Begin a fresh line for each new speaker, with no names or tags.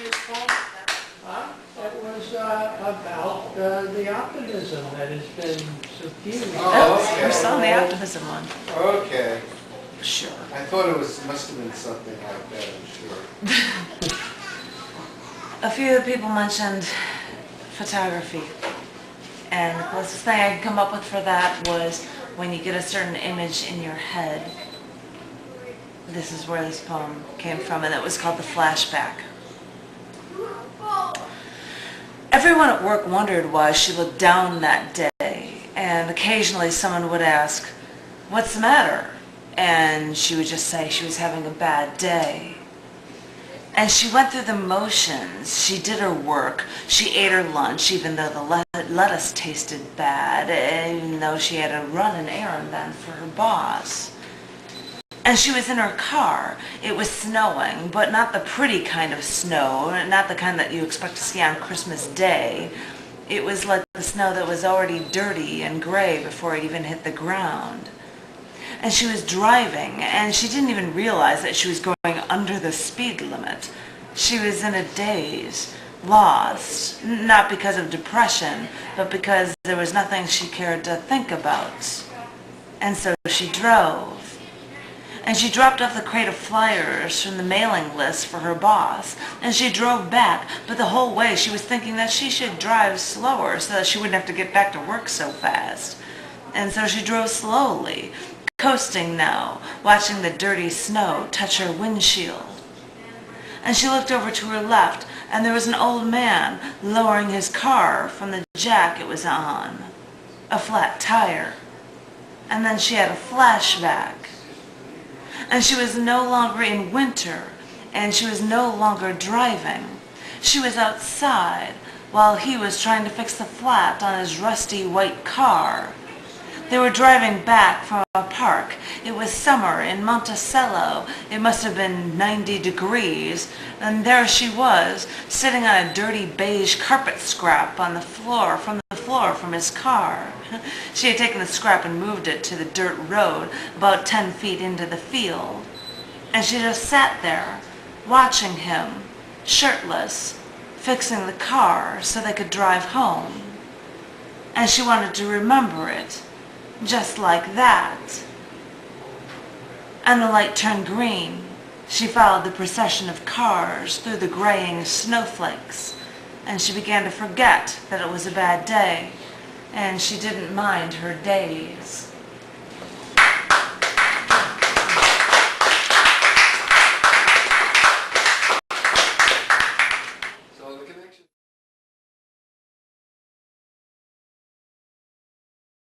this poem? Huh? It was about the optimism that has been suffused.
Oh, okay.
We're still on the optimism one.
Okay.
Sure.
I thought it must have been something like that, I'm sure.
A few of the people mentioned photography. And the closest thing I could come up with for that was when you get a certain image in your head. This is where this poem came from, and it was called the Flashback. Everyone at work wondered why she looked down that day, and occasionally someone would ask, "What's the matter?" And she would just say she was having a bad day. And she went through the motions. She did her work. She ate her lunch, even though the lettuce tasted bad, even though she had to run an errand then for her boss. And she was in her car. It was snowing, but not the pretty kind of snow, not the kind that you expect to see on Christmas Day. It was like the snow that was already dirty and gray before it even hit the ground. And she was driving, and she didn't even realize that she was going under the speed limit. She was in a daze, lost, not because of depression, but because there was nothing she cared to think about. And so she drove. And she dropped off the crate of flyers from the mailing list for her boss, and she drove back, but the whole way she was thinking that she should drive slower so that she wouldn't have to get back to work so fast. And so she drove slowly, coasting now, watching the dirty snow touch her windshield. And she looked over to her left, and there was an old man lowering his car from the jack it was on. A flat tire. And then she had a flashback. And she was no longer in winter, and she was no longer driving. She was outside while he was trying to fix the flat on his rusty white car. They were driving back from a park. It was summer in Monticello. It must have been 90 degrees. And there she was, sitting on a dirty beige carpet scrap on the floor from his car. She had taken the scrap and moved it to the dirt road about 10 feet into the field. And she just sat there, watching him, shirtless, fixing the car so they could drive home. And she wanted to remember it. Just like that. And the light turned green. She followed the procession of cars through the graying snowflakes, and she began to forget that it was a bad day, and she didn't mind her days.